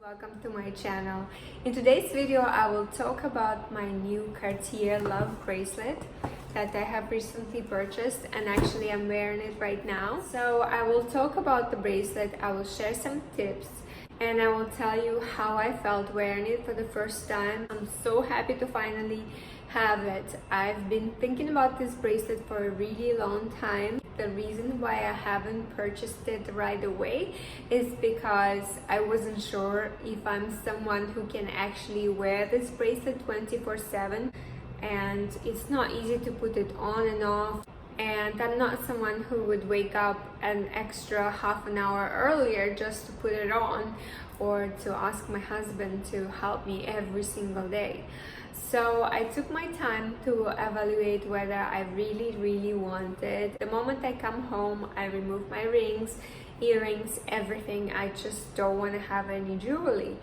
Welcome to my channel. In today's video I will talk about my new Cartier love bracelet that I have recently purchased, and actually I'm wearing it right now. So I will talk about the bracelet, I will share some tips, and I will tell you how I felt wearing it for the first time. I'm so happy to finally have it. I've been thinking about this bracelet for a really long time. The reason why I haven't purchased it right away is because I wasn't sure if I'm someone who can actually wear this bracelet 24/7, and it's not easy to put it on and off. And I'm not someone who would wake up an extra half an hour earlier just to put it on, or to ask my husband to help me every single day. So I took my time to evaluate whether I really want it. The moment I come home, I remove my rings, earrings, everything. I just don't want to have any jewelry.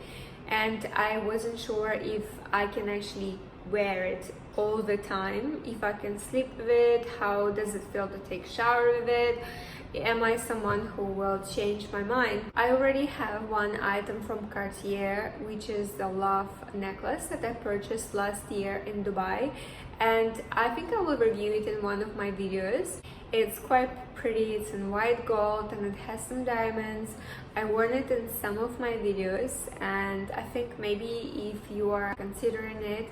And I wasn't sure if I can actually wear it all the time, if I can sleep with it, how does it feel to take a shower with it, am I someone who will change my mind. I already have one item from Cartier, which is the love necklace that I purchased last year in Dubai, and I think I will review it in one of my videos. It's quite pretty, it's in white gold and it has some diamonds. I worn it in some of my videos, and I think maybe if you are considering it,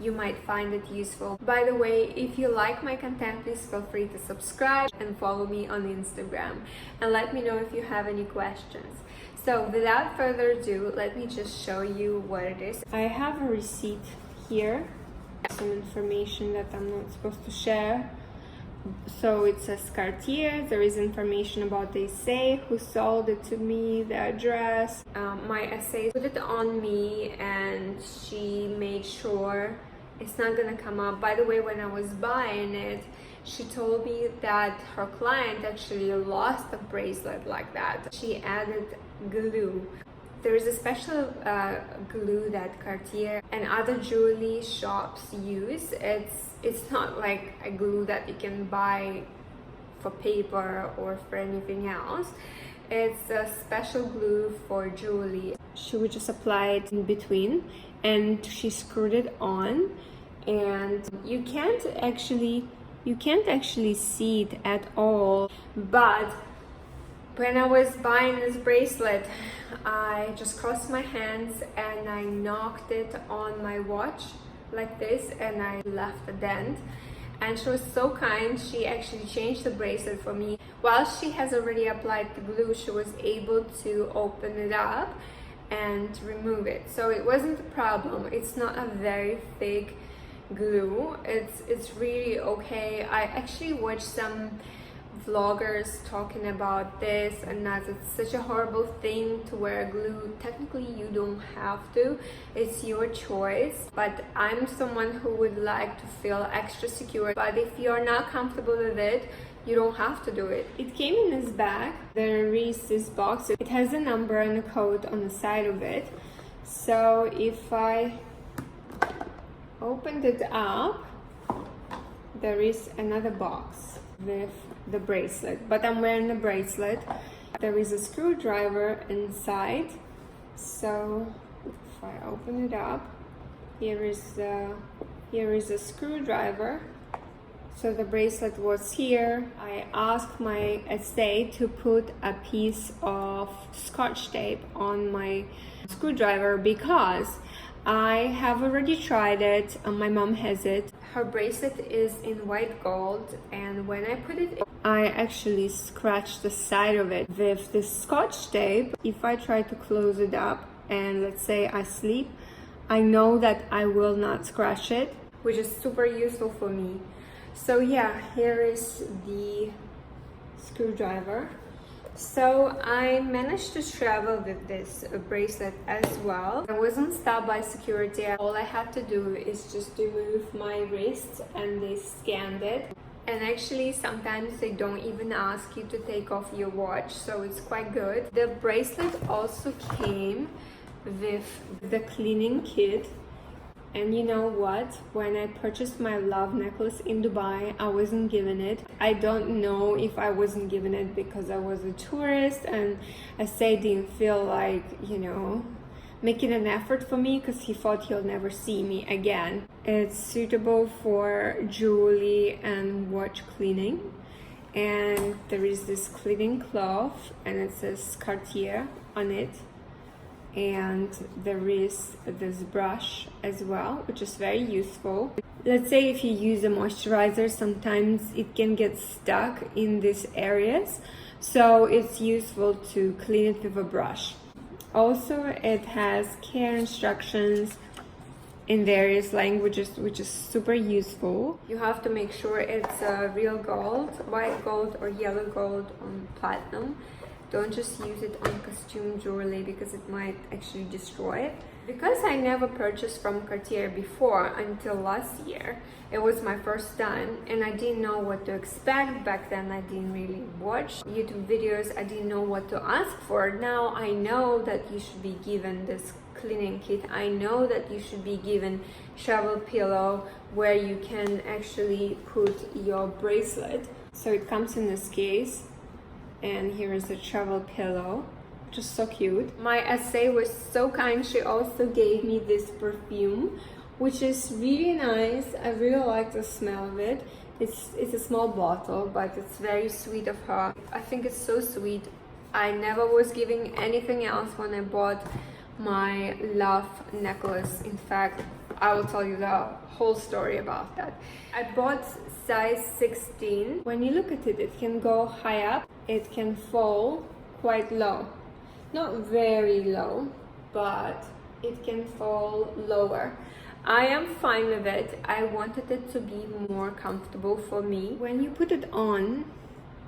you might find it useful. By the way, if you like my content, please feel free to subscribe and follow me on Instagram, and let me know if you have any questions. So without further ado, let me just show you what it is. I have a receipt here, some information that I'm not supposed to share. So it says Cartier, there is information about the assay, who sold it to me, the address. My assay put it on me and she made sure it's not gonna come up. By the way, when I was buying it, she told me that her client actually lost a bracelet like that. She added glue. There is a special glue that Cartier and other jewelry shops use. It's not like a glue that you can buy for paper or for anything else. It's a special glue for jewelry. She would just apply it in between and she screwed it on, and you can't actually see it at all. But when I was buying this bracelet, I just crossed my hands and I knocked it on my watch like this, and I left a dent. And she was so kind, she actually changed the bracelet for me. While she has already applied the glue, she was able to open it up and remove it. So it wasn't a problem. It's not a very thick glue. It's really okay. I actually watched some vloggers talking about this and that it's such a horrible thing to wear glue. Technically you don't have to, it's your choice, but I'm someone who would like to feel extra secure. But if you're not comfortable with it, you don't have to do it. It came in this bag. There is this box. It has a number and a code on the side of it. So if I opened it up, there is another box with the bracelet, but I'm wearing the bracelet. There is a screwdriver inside, so if I open it up, here is a screwdriver. So the bracelet was here. I asked my assay to put a piece of scotch tape on my screwdriver because I have already tried it. My mom has it. Her bracelet is in white gold, and when I put it in, I actually scratched the side of it with this scotch tape. If I try to close it up and let's say I sleep, I know that I will not scratch it, which is super useful for me. So yeah, here is the screwdriver. So I managed to travel with this bracelet as well. I wasn't stopped by security. All I had to do is just to move my wrist and they scanned it. And actually sometimes they don't even ask you to take off your watch, so it's quite good. The bracelet also came with the cleaning kit. And you know what? When I purchased my love necklace in Dubai, I wasn't given it. I don't know if I wasn't given it because I was a tourist and I say didn't feel like, making an effort for me because he thought he'll never see me again. It's suitable for jewelry and watch cleaning. And there is this cleaning cloth and it says Cartier on it. And there is this brush as well, which is very useful. Let's say if you use a moisturizer, sometimes it can get stuck in these areas. So it's useful to clean it with a brush. Also, it has care instructions in various languages, which is super useful. You have to make sure it's real gold, white gold or yellow gold on platinum. Don't just use it on costume jewelry because it might actually destroy it. Because I never purchased from Cartier before until last year, it was my first time and I didn't know what to expect. Back then I didn't really watch YouTube videos, I didn't know what to ask for. Now I know that you should be given this cleaning kit. I know that you should be given travel pillow where you can actually put your bracelet. So it comes in this case, and here is the travel pillow, which is so cute. My SA was so kind. She also gave me this perfume, which is really nice. I really like the smell of it. It's a small bottle, but it's very sweet of her. I think it's so sweet. I never was giving anything else when I bought my love necklace. In fact, I will tell you the whole story about that. I bought size 16. When you look at it, it can go high up, it can fall quite low. Not very low, but it can fall lower. I am fine with it. I wanted it to be more comfortable for me. When you put it on,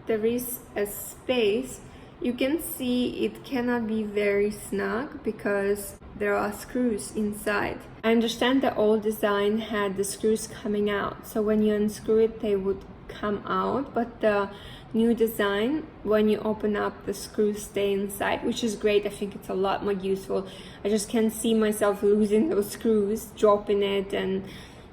there is a space. You can see it cannot be very snug because there are screws inside. I understand the old design had the screws coming out, so when you unscrew it they would come out, but the new design, when you open up, the screws stay inside, which is great. I think it's a lot more useful. I just can't see myself losing those screws, dropping it and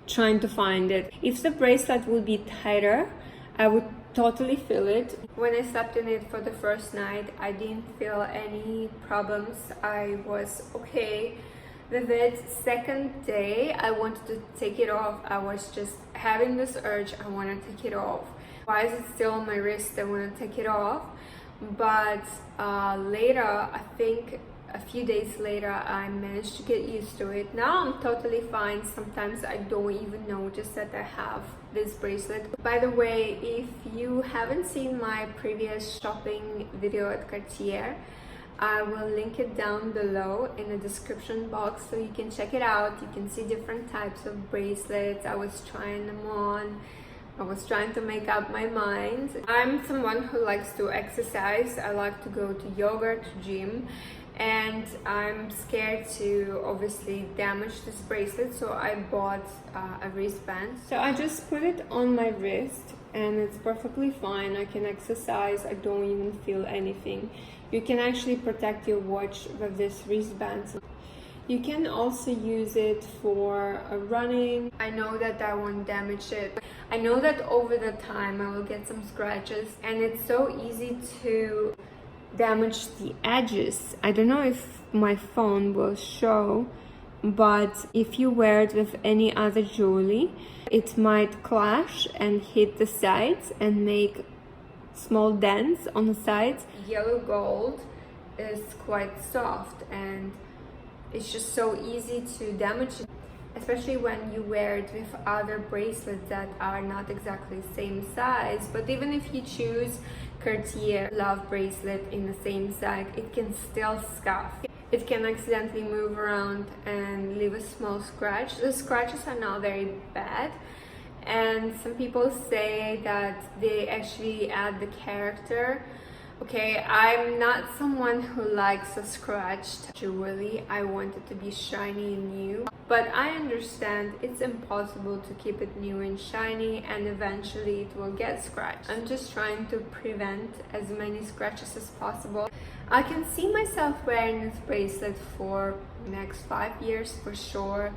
trying to find it. If the bracelet would be tighter, I would totally feel it. When I slept in it for the first night, I didn't feel any problems. I was okay with it. Second day, I wanted to take it off. I was just having this urge, I want to take it off. Why is it still on my wrist? I want to take it off. But later, I think a few days later, I managed to get used to it. Now I'm totally fine. Sometimes I don't even notice that I have this bracelet. By the way, if you haven't seen my previous shopping video at Cartier, I will link it down below in the description box so you can check it out. You can see different types of bracelets. I was trying them on. I was trying to make up my mind. I'm someone who likes to exercise. I like to go to yoga, to gym, and I'm scared to obviously damage this bracelet, so I bought a wristband. So I just put it on my wrist and it's perfectly fine. I can exercise, I don't even feel anything. You can actually protect your watch with this wristband. You can also use it for running. I know that I won't damage it. I know that over the time I will get some scratches, and it's so easy to damage the edges. I don't know if my phone will show, but if you wear it with any other jewelry, it might clash and hit the sides and make small dents on the sides. Yellow gold is quite soft and it's just so easy to damage it, especially when you wear it with other bracelets that are not exactly the same size. But even if you choose Cartier love bracelet in the same size, it can still scuff. It can accidentally move around and leave a small scratch. The scratches are not very bad, and some people say that they actually add the character. Okay, I'm not someone who likes a scratched jewelry. I want it to be shiny and new. But I understand it's impossible to keep it new and shiny, and eventually it will get scratched. I'm just trying to prevent as many scratches as possible. I can see myself wearing this bracelet for the next 5 years for sure.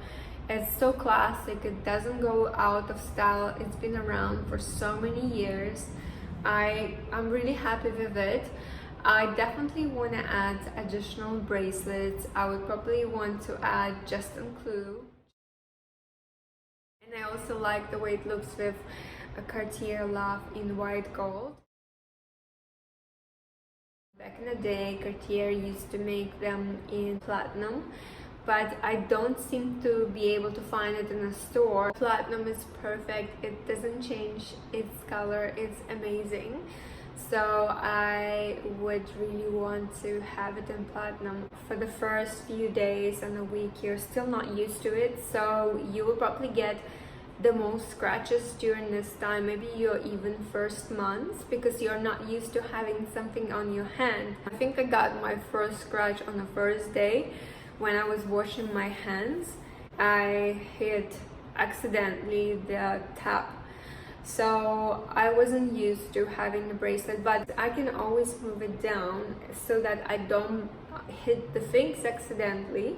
It's so classic, it doesn't go out of style. It's been around for so many years. I'm really happy with it. I definitely want to add additional bracelets. I would probably want to add Justin Clue. And I also like the way it looks with a Cartier Love in white gold. Back in the day, Cartier used to make them in platinum, but I don't seem to be able to find it in a store. Platinum is perfect. It doesn't change its color. It's amazing. So I would really want to have it in platinum. For the first few days and a week, you're still not used to it, so you will probably get the most scratches during this time, maybe your even first months, because you're not used to having something on your hand. I think I got my first scratch on the first day when I was washing my hands. I hit accidentally the tap. So I wasn't used to having the bracelet, but I can always move it down so that I don't hit the things accidentally.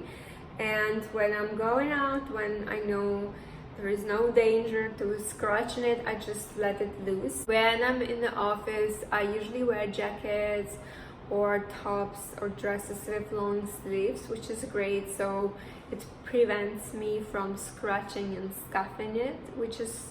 And when I'm going out, when I know there is no danger to scratching it, I just let it loose. When I'm in the office, I usually wear jackets or tops or dresses with long sleeves, which is great, so it prevents me from scratching and scuffing it, which is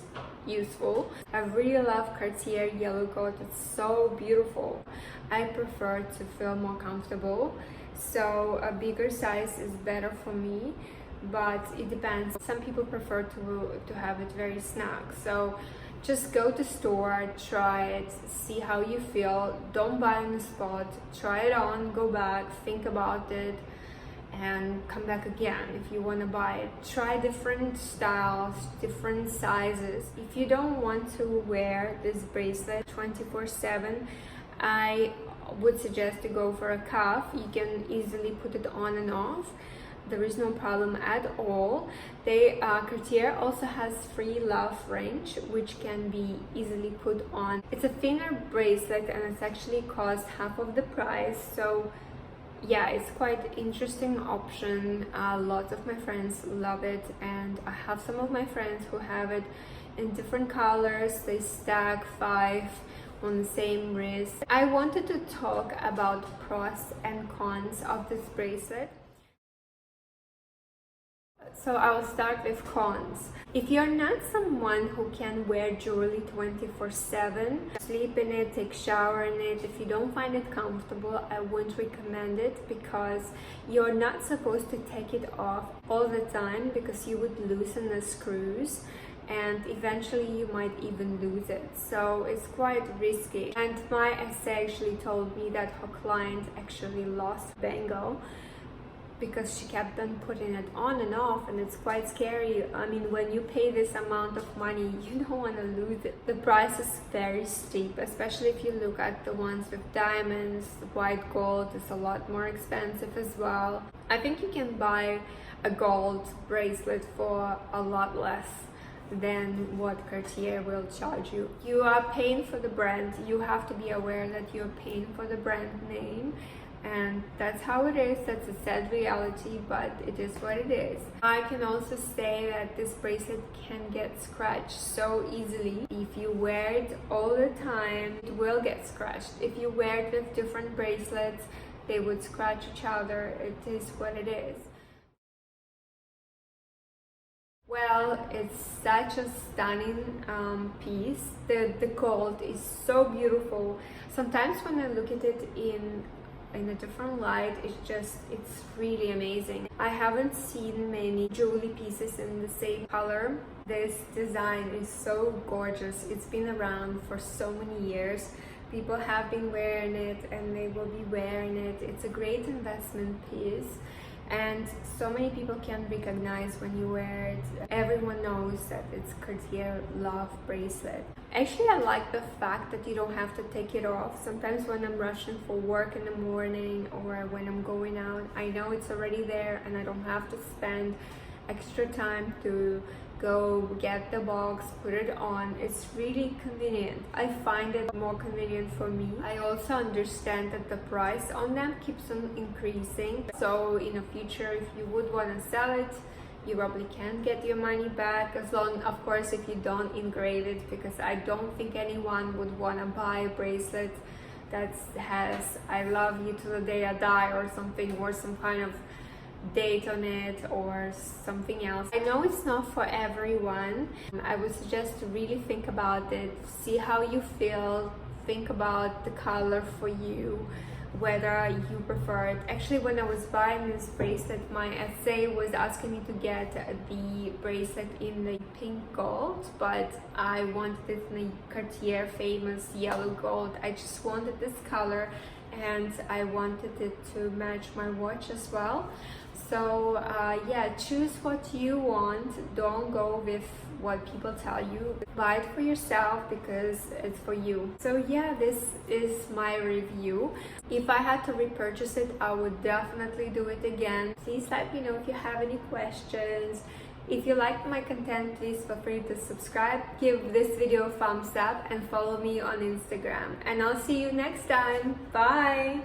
useful. I really love Cartier yellow gold. It's so beautiful. I prefer to feel more comfortable, so a bigger size is better for me, but it depends. Some people prefer to have it very snug, so just go to store, try it, see how you feel. Don't buy on the spot. Try it on, go back, think about it, and come back again if you want to buy it. Try different styles, different sizes. If you don't want to wear this bracelet 24/7, I would suggest to go for a cuff. You can easily put it on and off. There is no problem at all. Cartier also has free love range, which can be easily put on. It's a thinner bracelet and it's actually cost half of the price, so yeah, it's quite interesting option. Lots of my friends love it, and I have some of my friends who have it in different colors. They stack 5 on the same wrist. I wanted to talk about pros and cons of this bracelet. So I will start with cons. If you're not someone who can wear jewelry 24/7, sleep in it, take shower in it, if you don't find it comfortable, I wouldn't recommend it, because you're not supposed to take it off all the time, because you would loosen the screws and eventually you might even lose it. So it's quite risky. And my essay actually told me that her client actually lost bangle because she kept on putting it on and off, and it's quite scary. I mean, when you pay this amount of money, you don't want to lose it. The price is very steep, especially if you look at the ones with diamonds. White gold is a lot more expensive as well. I think you can buy a gold bracelet for a lot less than what Cartier will charge you. You are paying for the brand. You have to be aware that you're paying for the brand name, and that's how it is. That's a sad reality, but it is what it is. I can also say that this bracelet can get scratched so easily. If you wear it all the time, it will get scratched. If you wear it with different bracelets, they would scratch each other. It is what it is. Well, it's such a stunning piece. The gold is so beautiful. Sometimes when I look at it in a different light, it's really amazing. I haven't seen many jewelry pieces in the same color. This design is so gorgeous. It's been around for so many years. People have been wearing it and they will be wearing it. It's a great investment piece, and so many people can recognize when you wear it. Everyone knows that it's Cartier Love bracelet. Actually, I like the fact that you don't have to take it off. Sometimes when I'm rushing for work in the morning or when I'm going out, I know it's already there and I don't have to spend extra time to go get the box, put it on. It's really convenient. I find it more convenient for me. I also understand that the price on them keeps on increasing. So in the future, if you would want to sell it, you probably can get your money back, as long, of course, if you don't engrave it, because I don't think anyone would want to buy a bracelet that has "I love you to the day I die" or something, or some kind of date on it or something else. I know it's not for everyone. I would suggest to really think about it, see how you feel, think about the color for you, whether you prefer it. Actually, when I was buying this bracelet, my essay was asking me to get the bracelet in the pink gold, but I wanted it in the Cartier famous yellow gold. I just wanted this color and I wanted it to match my watch as well. So yeah, choose what you want. Don't go with what people tell you. Buy it for yourself because it's for you. So yeah, this is my review. If I had to repurchase it, I would definitely do it again. Please let me know if you have any questions. If you like my content, please feel free to subscribe, give this video a thumbs up, and follow me on Instagram. And I'll see you next time. Bye!